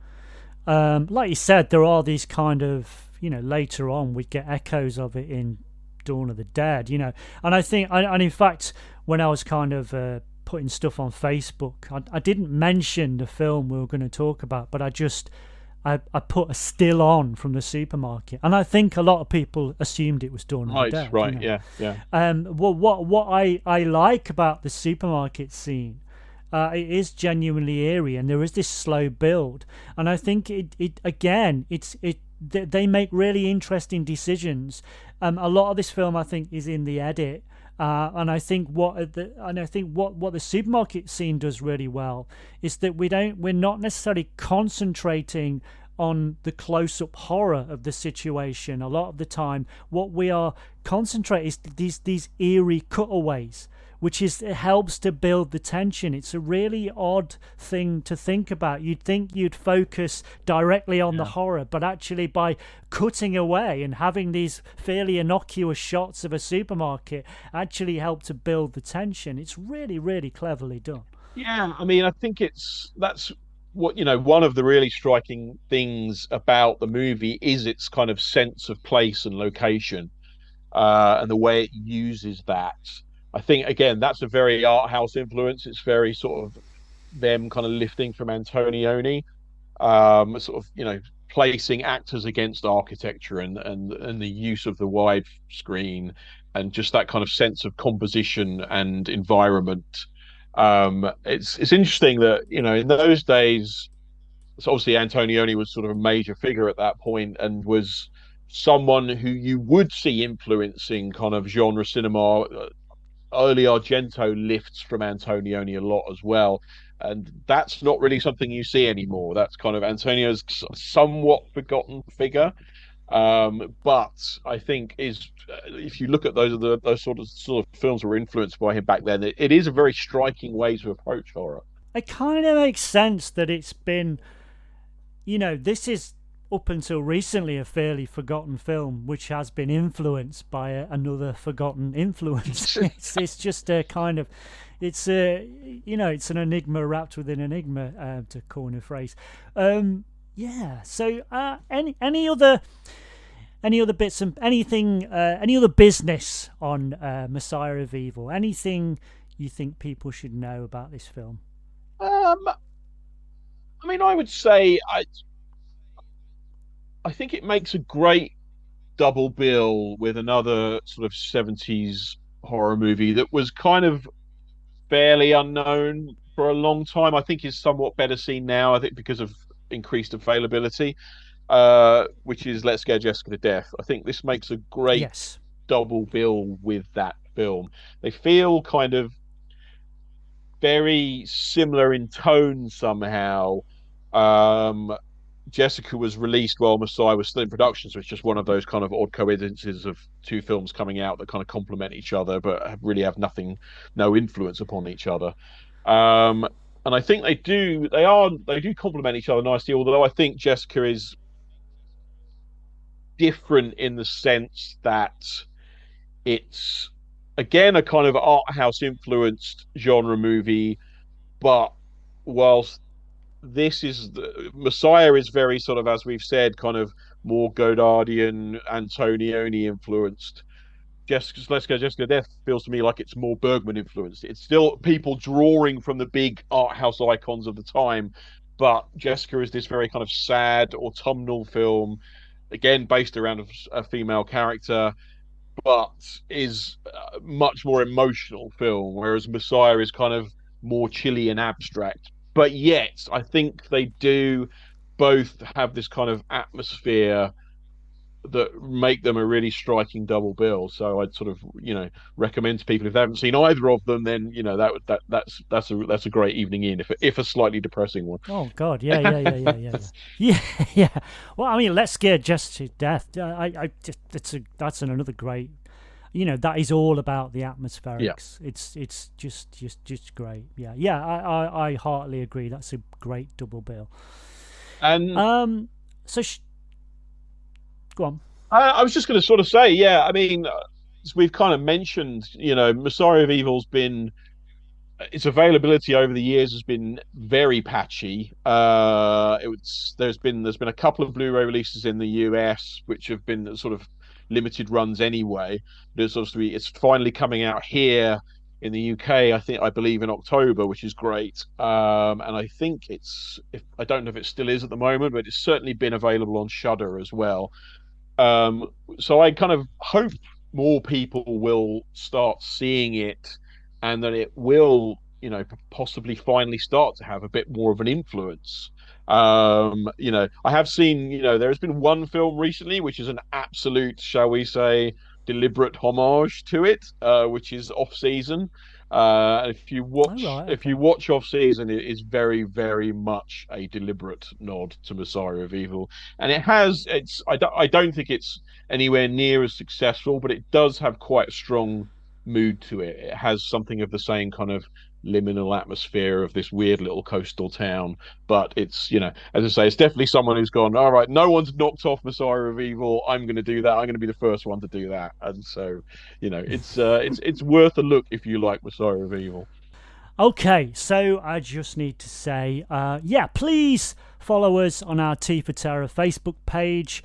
like you said, there are these kind of later on we get echoes of it in Dawn of the Dead, and I think, and in fact, when I was kind of putting stuff on Facebook, I didn't mention the film we were going to talk about, but I put a still on from the supermarket, and I think a lot of people assumed it was Dawn of the Dead. Right, yeah. What I like about the supermarket scene, it is genuinely eerie, and there is this slow build, and I think they make really interesting decisions. A lot of this film, I think, is in the edit, and I think what the supermarket scene does really well is that we're not necessarily concentrating on the close-up horror of the situation. A lot of the time, what we are concentrating is these eerie cutaways, which it helps to build the tension. It's a really odd thing to think about. You'd think you'd focus directly on the horror, but actually by cutting away and having these fairly innocuous shots of a supermarket actually help to build the tension. It's really, really cleverly done. Yeah, I mean, I think that's what one of the really striking things about the movie is its kind of sense of place and location, and the way it uses that. I think, again, that's a very art house influence. It's very sort of them kind of lifting from Antonioni, sort of, placing actors against architecture and the use of the wide screen and just that kind of sense of composition and environment. It's interesting that, in those days, so obviously Antonioni was sort of a major figure at that point and was someone who you would see influencing kind of genre cinema. Early Argento lifts from Antonioni a lot as well, and that's not really something you see anymore. That's kind of Antonio's somewhat forgotten figure, but I think if you look at those sort of films that were influenced by him back then, it is a very striking way to approach horror. It kind of makes sense that it's been, this is up until recently a fairly forgotten film which has been influenced by another forgotten influence. it's just a kind of it's an enigma wrapped within enigma, to coin a phrase. So any other bits and anything, any other business on Messiah of Evil, anything you think people should know about this film? I mean, I would say I think it makes a great double bill with another sort of 70s horror movie that was kind of fairly unknown for a long time. I think is somewhat better seen now, I think, because of increased availability, which is Let's Scare Jessica to Death. I think this makes a great double bill with that film. They feel kind of very similar in tone somehow. Jessica was released while Messiah was still in production, so it's just one of those kind of odd coincidences of two films coming out that kind of complement each other, but really have no influence upon each other. And I think they do complement each other nicely. Although I think Jessica is different in the sense that it's again a kind of art house influenced genre movie, but whilst Messiah is very sort of, as we've said, kind of more Godardian, Antonioni influenced. Jessica Death feels to me like it's more Bergman influenced. It's still people drawing from the big art house icons of the time, but Jessica is this very kind of sad autumnal film, again based around a female character, but is a much more emotional film, whereas Messiah is kind of more chilly and abstract. But yet, I think they do both have this kind of atmosphere that make them a really striking double bill. So I'd sort of, recommend to people, if they haven't seen either of them, then that's a great evening in, if a slightly depressing one. Oh God, yeah. Yeah. Well, I mean, Let's Scare Just to Death. That's another great. That is all about the atmospherics. Yeah. It's just great. Yeah. I heartily agree. That's a great double bill. And go on. I was just going to sort of say, yeah. I mean, as we've kind of mentioned, Messiah of Evil's been, its availability over the years has been very patchy. There's been a couple of Blu-ray releases in the US which have been sort of limited runs anyway. It's finally coming out here in the UK, I believe in October, which is great. And I think I don't know if it still is at the moment, but it's certainly been available on Shudder as well. So I kind of hope more people will start seeing it, and that it will, possibly finally start to have a bit more of an influence. I have seen, there has been one film recently which is an absolute, shall we say, deliberate homage to it, which is Off Season. If you watch Off Season, it is very, very much a deliberate nod to Messiah of Evil, and I don't think it's anywhere near as successful, but it does have quite a strong mood to it. It has something of the same kind of liminal atmosphere of this weird little coastal town, but it's, as I say, it's definitely someone who's gone, all right, no one's knocked off Messiah of Evil, I'm going to do that, I'm going to be the first one to do that. And so, it's worth a look if you like Messiah of Evil. Okay, so I just need to say, please follow us on our T for Terror Facebook page.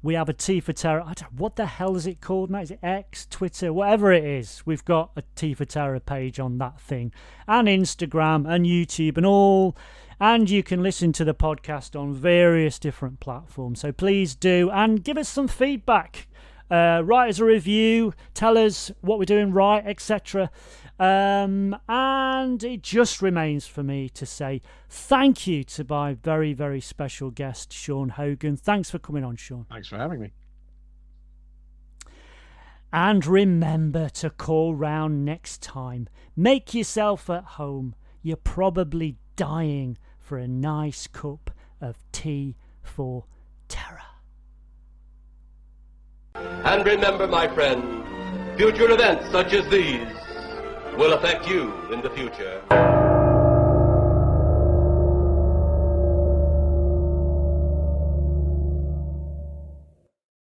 We have a T for Terror. What the hell is it called now? Is it X, Twitter, whatever it is? We've got a T for Terror page on that thing, and Instagram and YouTube and all. And you can listen to the podcast on various different platforms. So please do, and give us some feedback. Write us a review. Tell us what we're doing right, etc. And it just remains for me to say thank you to my very, very special guest, Sean Hogan. Thanks for coming on, Sean. Thanks for having me. And remember to call round next time. Make yourself at home. You're probably dying for a nice cup of tea for terror. And remember, my friend, future events such as these will affect you in the future.